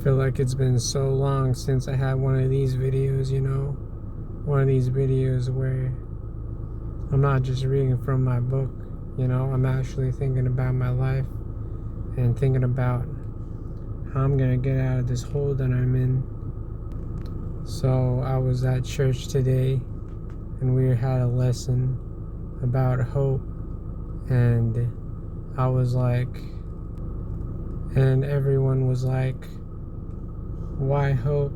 feel like it's been so long since I had one of these videos, one of these videos where I'm not just reading from my book, I'm actually thinking about my life and thinking about how I'm gonna get out of this hole that I'm in. So I was at church today and we had a lesson about hope, and I was like, and everyone was like, why hope?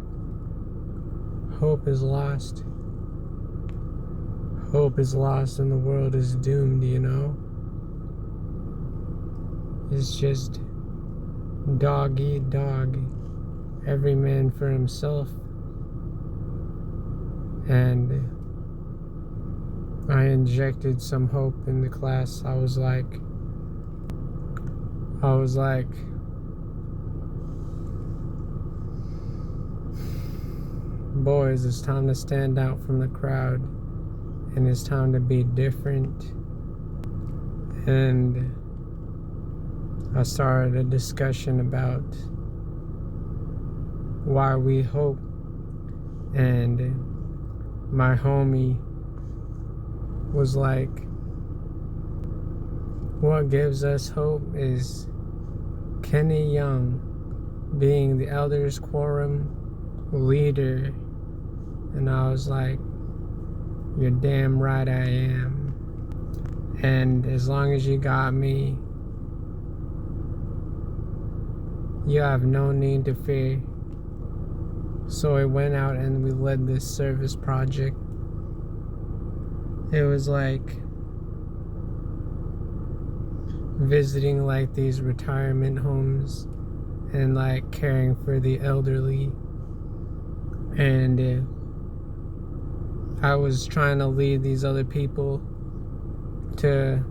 Hope is lost. Hope is lost and the world is doomed, It's just dog eat dog, every man for himself. And I injected some hope in the class. I was like, boys, it's time to stand out from the crowd, and it's time to be different. And I started a discussion about why we hope, and my homie was like, what gives us hope is Kenny Young being the elders quorum leader. And I was like, you're damn right I am. And as long as you got me, you have no need to fear. So I went out and we led this service project. It was like visiting like these retirement homes and like caring for the elderly. And I was trying to lead these other people to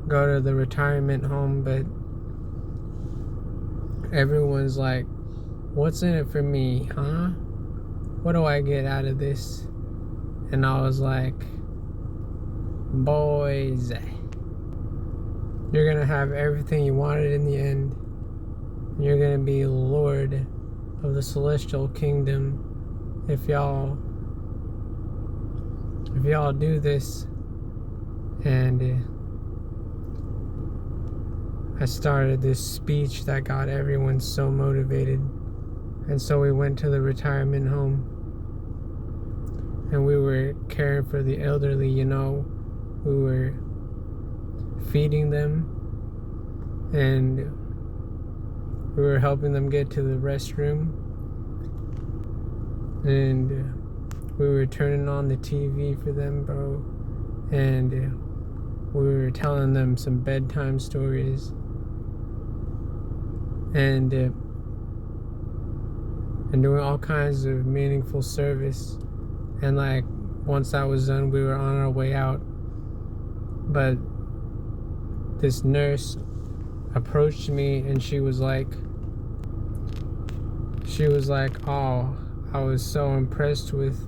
go to the retirement home, but everyone's like, what's in it for me, huh? What do I get out of this? And I was like, boys, you're gonna have everything you wanted in the end. You're gonna be Lord of the celestial kingdom if y'all do this. And I started this speech that got everyone so motivated. And so we went to the retirement home and we were caring for the elderly, we were feeding them and we were helping them get to the restroom, and we were turning on the TV for them, bro, and we were telling them some bedtime stories, and doing all kinds of meaningful service. And like once that was done, we were on our way out, but this nurse approached me and she was like, oh, I was so impressed with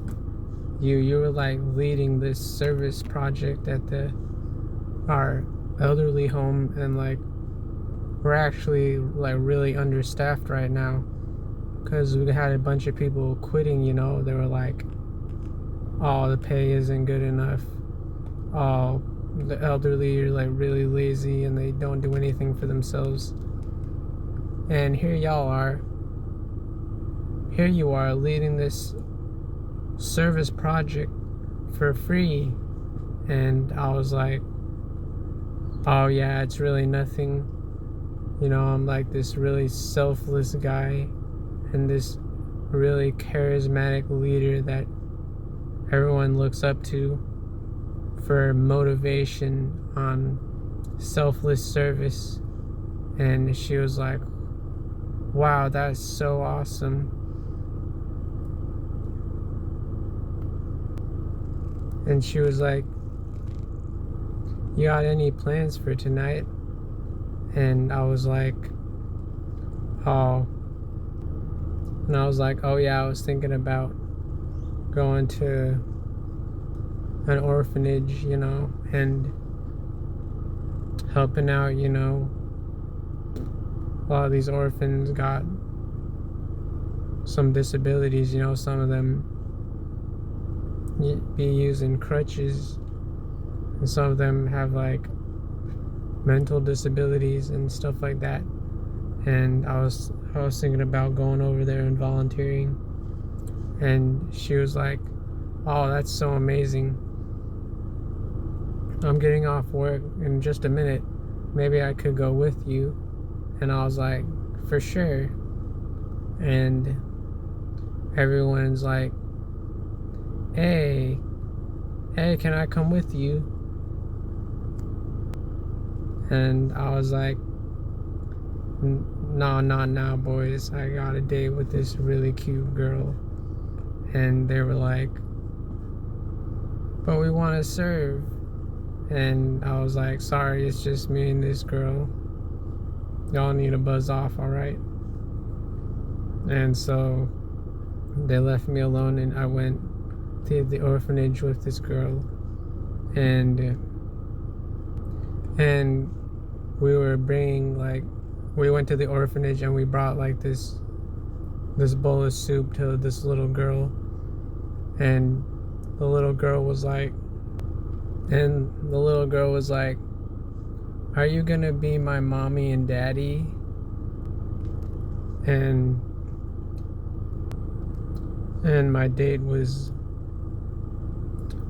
you were like leading this service project at our elderly home, and like we're actually like really understaffed right now because we had a bunch of people quitting. They were like, oh, the pay isn't good enough, oh, the elderly are like really lazy and they don't do anything for themselves. And here you are leading this service project for free. And I was like, oh yeah, it's really nothing. I'm like this really selfless guy and this really charismatic leader that everyone looks up to for motivation on selfless service. And she was like, wow, that's so awesome. And she was like, you got any plans for tonight? And I was like, oh. And I was like, oh yeah, I was thinking about going to an orphanage, and helping out, a lot of these orphans got some disabilities, you know, some of them be using crutches, and some of them have like mental disabilities and stuff like that. And I was thinking about going over there and volunteering, and she was like, "Oh, that's so amazing. I'm getting off work in just a minute. Maybe I could go with you." And I was like, "For sure." And everyone's like, hey, can I come with you? And I was like, no, not now, boys. I got a date with this really cute girl. And they were like, but we want to serve. And I was like, sorry, it's just me and this girl. Y'all need to buzz off, alright? And so they left me alone, and I went to the orphanage with this girl, and we were bringing, like, we went to the orphanage and we brought like this bowl of soup to this little girl, and the little girl was like, are you gonna be my mommy and daddy? And my date was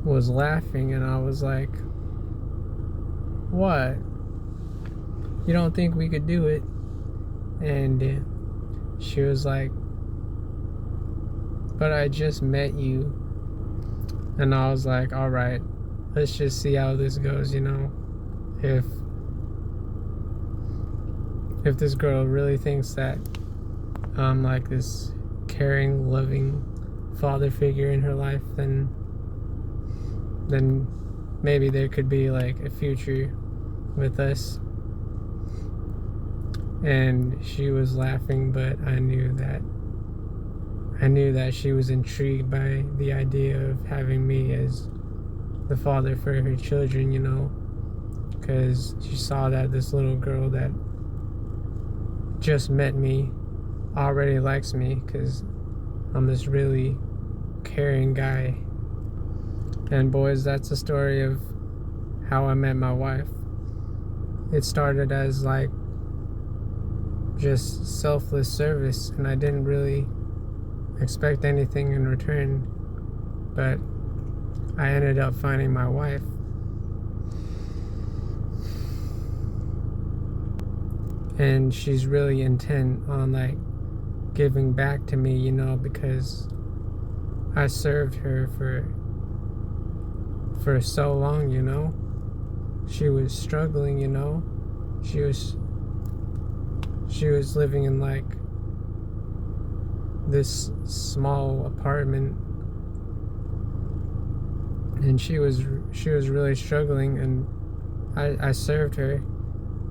laughing, and I was like, what? You don't think we could do it? And she was like, but I just met you. And I was like, all right, let's just see how this goes, you know. If this girl really thinks that I'm like this caring, loving father figure in her life, then maybe there could be like a future with us. And she was laughing, but I knew that she was intrigued by the idea of having me as the father for her children, you know, because she saw that this little girl that just met me already likes me because I'm this really caring guy. And boys, that's the story of how I met my wife. It started as like just selfless service, and I didn't really expect anything in return, but I ended up finding my wife. And she's really intent on like giving back to me, you know, because I served her for so long, you know. She was struggling, you know. She was living in like this small apartment, and she was really struggling, and I served her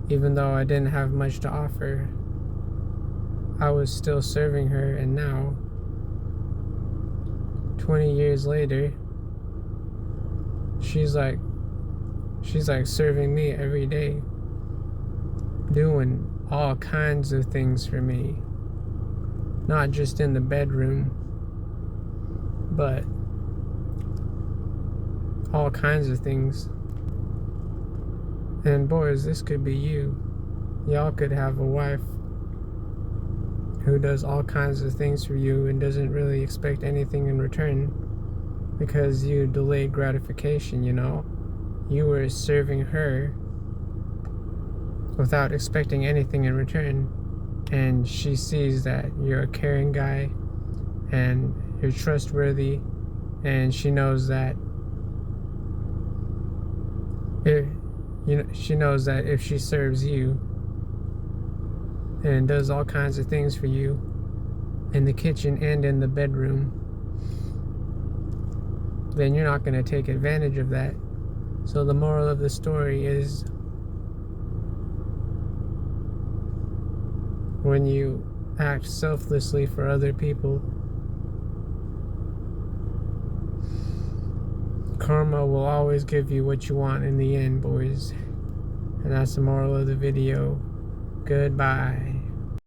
even though I didn't have much to offer. I was still serving her, and now 20 years later, she's like serving me every day, doing all kinds of things for me, not just in the bedroom, but all kinds of things. And boys, this could be you. Y'all could have a wife who does all kinds of things for you and doesn't really expect anything in return, because you delayed gratification, you know. You were serving her without expecting anything in return, and she sees that you're a caring guy and you're trustworthy, and she knows that if she serves you and does all kinds of things for you in the kitchen and in the bedroom, then you're not going to take advantage of that. So the moral of the story is, when you act selflessly for other people, karma will always give you what you want in the end, boys. And that's the moral of the video. Goodbye.